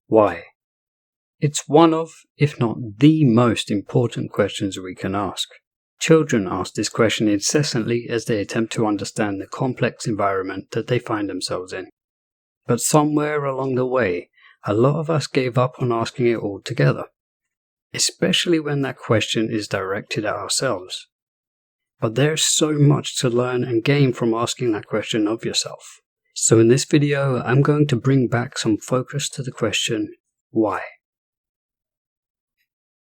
Why? It's one of, if not the most important questions we can ask. Children ask this question incessantly as they attempt to understand the complex environment that they find themselves in. But somewhere along the way, a lot of us gave up on asking it altogether, especially when that question is directed at ourselves. But there's so much to learn and gain from asking that question of yourself. So in this video, I'm going to bring back some focus to the question, why?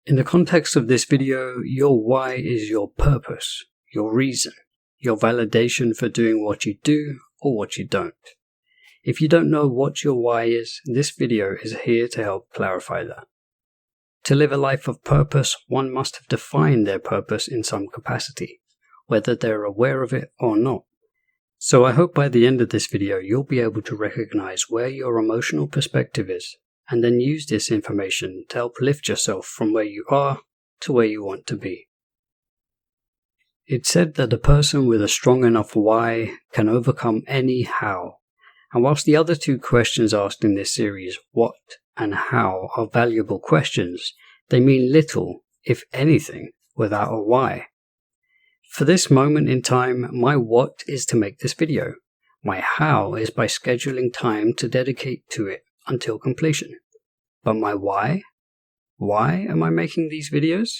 In the context of this video, your why is your purpose, your reason, your validation for doing what you do or what you don't. If you don't know what your why is, this video is here to help clarify that. To live a life of purpose, one must have defined their purpose in some capacity, whether they're aware of it or not. So I hope by the end of this video you'll be able to recognize where your emotional perspective is, and then use this information to help lift yourself from where you are to where you want to be. It's said that a person with a strong enough why can overcome any how. And whilst the other two questions asked in this series, what and how, are valuable questions, they mean little, if anything, without a why. For this moment in time, my what is to make this video. My how is by scheduling time to dedicate to it until completion. But my why? Why am I making these videos?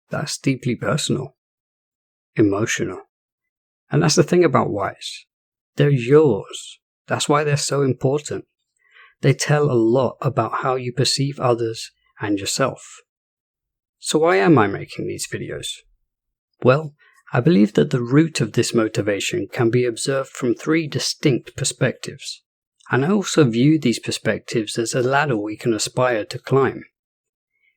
That's deeply personal, emotional. And that's the thing about whys. They're yours. That's why they're so important. They tell a lot about how you perceive others and yourself. So why am I making these videos? Well, I believe that the root of this motivation can be observed from three distinct perspectives. And I also view these perspectives as a ladder we can aspire to climb.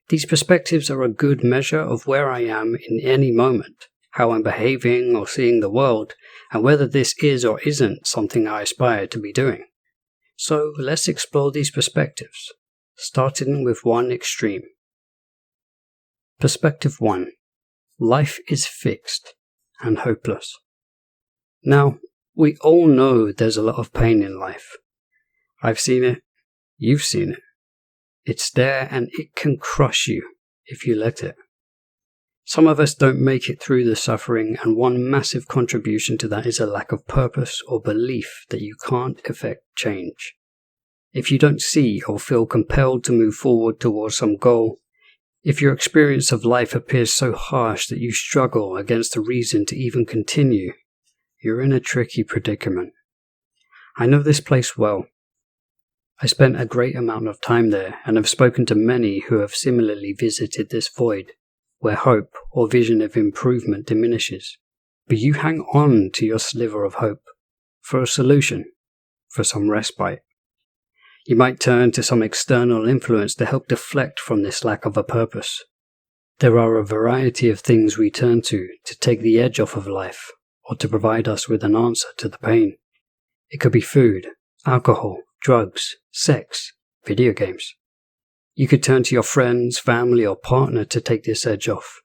These perspectives are a good measure of where I am in any moment, how I'm behaving or seeing the world, and whether this is or isn't something I aspire to be doing. So let's explore these perspectives, starting with one extreme. Perspective 1. Life is fixed and hopeless. Now, we all know there's a lot of pain in life. I've seen it, you've seen it. It's there and it can crush you if you let it. Some of us don't make it through the suffering, and one massive contribution to that is a lack of purpose or belief that you can't effect change. If you don't see or feel compelled to move forward towards some goal, if your experience of life appears so harsh that you struggle against the reason to even continue, you're in a tricky predicament. I know this place well. I spent a great amount of time there and have spoken to many who have similarly visited this void, where hope or vision of improvement diminishes. But you hang on to your sliver of hope for a solution, for some respite. You might turn to some external influence to help deflect from this lack of a purpose. There are a variety of things we turn to take the edge off of life, or to provide us with an answer to the pain. It could be food, alcohol, drugs, sex, video games. You could turn to your friends, family, or partner to take this edge off.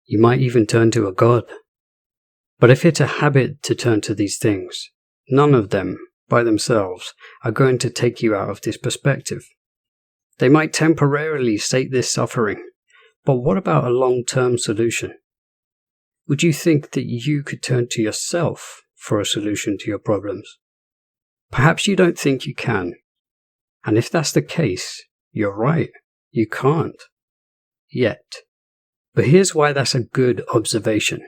You might even turn to a god. But if it's a habit to turn to these things, none of them, by themselves, are going to take you out of this perspective. They might temporarily sate this suffering, but what about a long-term solution? Would you think that you could turn to yourself for a solution to your problems? Perhaps you don't think you can. And if that's the case, you're right, you can't. Yet. But here's why that's a good observation.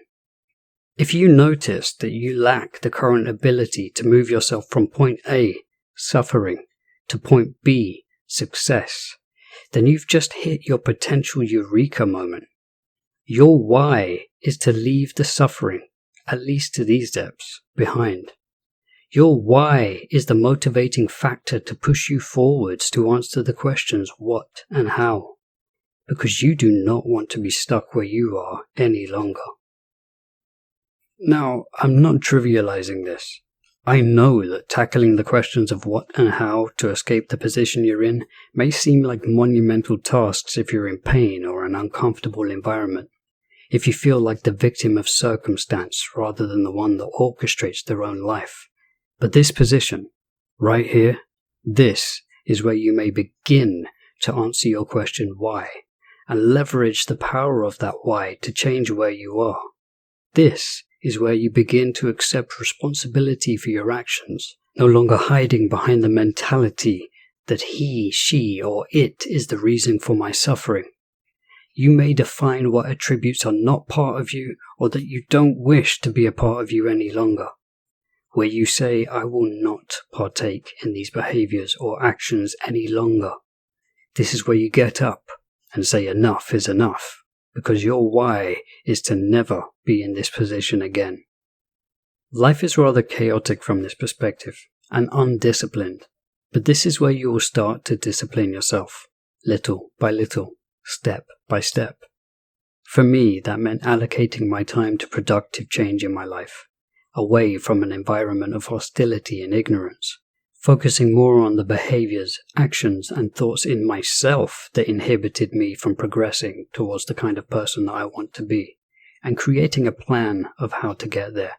If you notice that you lack the current ability to move yourself from point A, suffering, to point B, success, then you've just hit your potential eureka moment. Your why is to leave the suffering, at least to these depths, behind. Your why is the motivating factor to push you forwards to answer the questions what and how, because you do not want to be stuck where you are any longer. Now, I'm not trivializing this. I know that tackling the questions of what and how to escape the position you're in may seem like monumental tasks if you're in pain or an uncomfortable environment, if you feel like the victim of circumstance rather than the one that orchestrates their own life. But this position, right here, this is where you may begin to answer your question why, and leverage the power of that why to change where you are. This is where you begin to accept responsibility for your actions, no longer hiding behind the mentality that he, she, or it is the reason for my suffering. You may define what attributes are not part of you, or that you don't wish to be a part of you any longer. Where you say, I will not partake in these behaviors or actions any longer. This is where you get up and say enough is enough, because your why is to never be in this position again. Life is rather chaotic from this perspective, and undisciplined, but this is where you will start to discipline yourself, little by little, step by step. For me, that meant allocating my time to productive change in my life, away from an environment of hostility and ignorance, focusing more on the behaviors, actions, and thoughts in myself that inhibited me from progressing towards the kind of person that I want to be, and creating a plan of how to get there.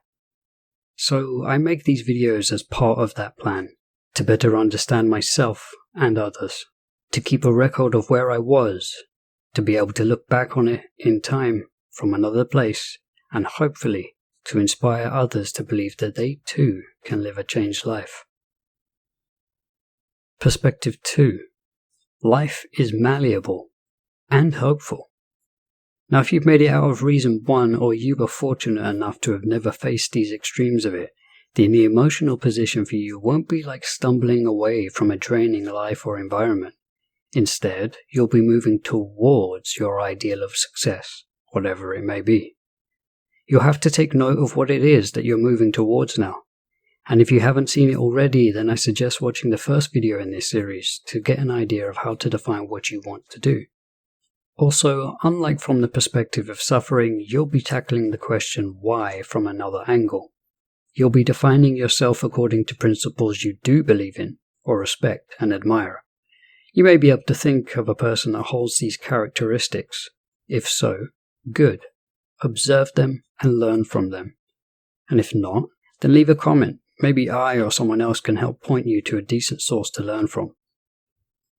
So I make these videos as part of that plan, to better understand myself and others, to keep a record of where I was, to be able to look back on it in time from another place, and hopefully to inspire others to believe that they too can live a changed life. Perspective 2. Life is malleable and hopeful. Now, if you've made it out of reason 1, or you were fortunate enough to have never faced these extremes of it, then the emotional position for you won't be like stumbling away from a draining life or environment. Instead, you'll be moving towards your ideal of success, whatever it may be. You'll have to take note of what it is that you're moving towards now. And if you haven't seen it already, then I suggest watching the first video in this series to get an idea of how to define what you want to do. Also, unlike from the perspective of suffering, you'll be tackling the question why from another angle. You'll be defining yourself according to principles you do believe in, or respect and admire. You may be able to think of a person that holds these characteristics. If so, good. Observe them and learn from them. And if not, then leave a comment. Maybe I or someone else can help point you to a decent source to learn from.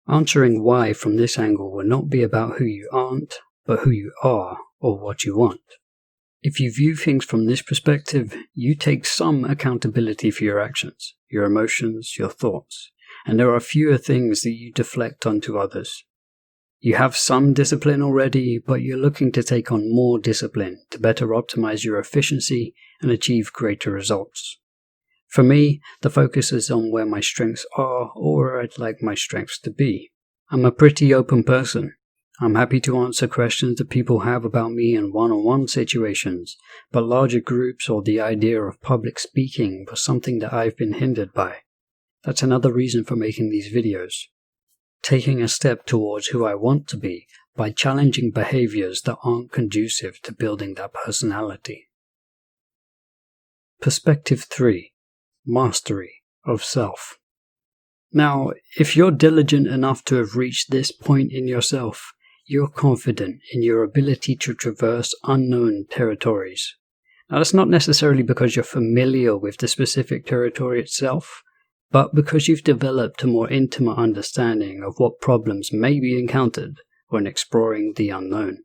Answering why from this angle will not be about who you aren't, but who you are or what you want. If you view things from this perspective, you take some accountability for your actions, your emotions, your thoughts, and there are fewer things that you deflect onto others. You have some discipline already, but you're looking to take on more discipline to better optimize your efficiency and achieve greater results. For me, the focus is on where my strengths are or where I'd like my strengths to be. I'm a pretty open person. I'm happy to answer questions that people have about me in one-on-one situations, but larger groups or the idea of public speaking was something that I've been hindered by. That's another reason for making these videos. Taking a step towards who I want to be by challenging behaviors that aren't conducive to building that personality. Perspective 3. Mastery of self. Now, if you're diligent enough to have reached this point in yourself, you're confident in your ability to traverse unknown territories. Now, that's not necessarily because you're familiar with the specific territory itself, but because you've developed a more intimate understanding of what problems may be encountered when exploring the unknown.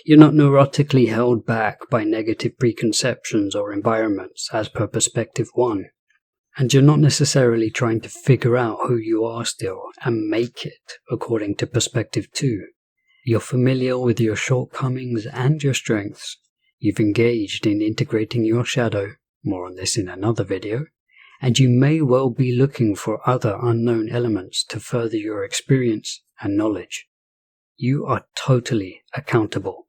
You're not neurotically held back by negative preconceptions or environments as per perspective 1, and you're not necessarily trying to figure out who you are still and make it according to perspective 2. You're familiar with your shortcomings and your strengths. You've engaged in integrating your shadow, more on this in another video, and you may well be looking for other unknown elements to further your experience and knowledge. You are totally accountable.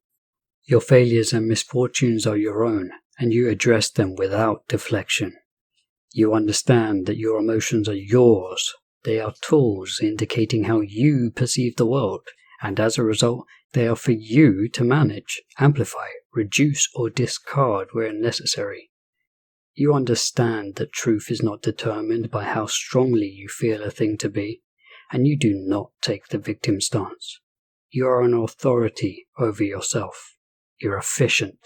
Your failures and misfortunes are your own, and you address them without deflection. You understand that your emotions are yours. They are tools indicating how you perceive the world, and as a result, they are for you to manage, amplify, reduce, or discard where necessary. You understand that truth is not determined by how strongly you feel a thing to be, and you do not take the victim stance. You are an authority over yourself. You're efficient.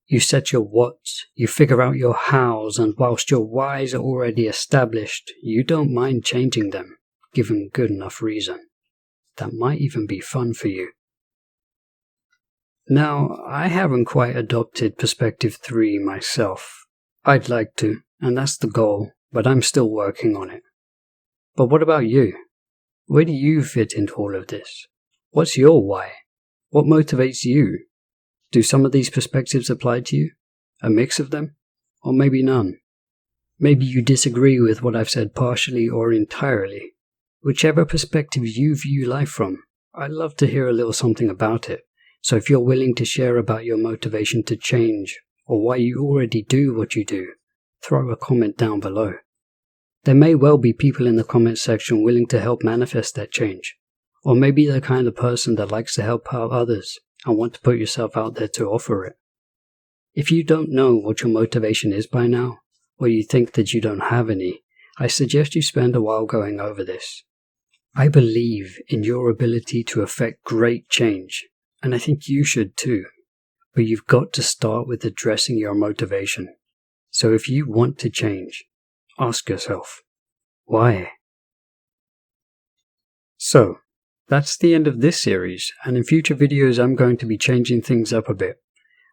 You set your whats, you figure out your hows, and whilst your whys are already established, you don't mind changing them, given good enough reason. That might even be fun for you. Now, I haven't quite adopted perspective 3 myself. I'd like to, and that's the goal, but I'm still working on it. But what about you? Where do you fit into all of this? What's your why? What motivates you? Do some of these perspectives apply to you? A mix of them? Or maybe none? Maybe you disagree with what I've said partially or entirely. Whichever perspective you view life from, I'd love to hear a little something about it. So if you're willing to share about your motivation to change, or why you already do what you do, throw a comment down below. There may well be people in the comment section willing to help manifest that change. Or maybe you're the kind of person that likes to help out others and want to put yourself out there to offer it. If you don't know what your motivation is by now, or you think that you don't have any, I suggest you spend a while going over this. I believe in your ability to effect great change, and I think you should too. But you've got to start with addressing your motivation. So if you want to change, ask yourself, why? So, that's the end of this series, and in future videos I'm going to be changing things up a bit.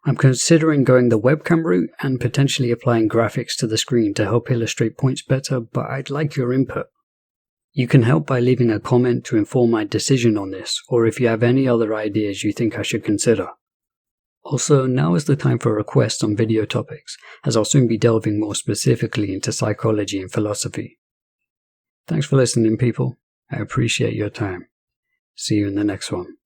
I'm considering going the webcam route and potentially applying graphics to the screen to help illustrate points better, but I'd like your input. You can help by leaving a comment to inform my decision on this, or if you have any other ideas you think I should consider. Also, now is the time for requests on video topics, as I'll soon be delving more specifically into psychology and philosophy. Thanks for listening, people. I appreciate your time. See you in the next one.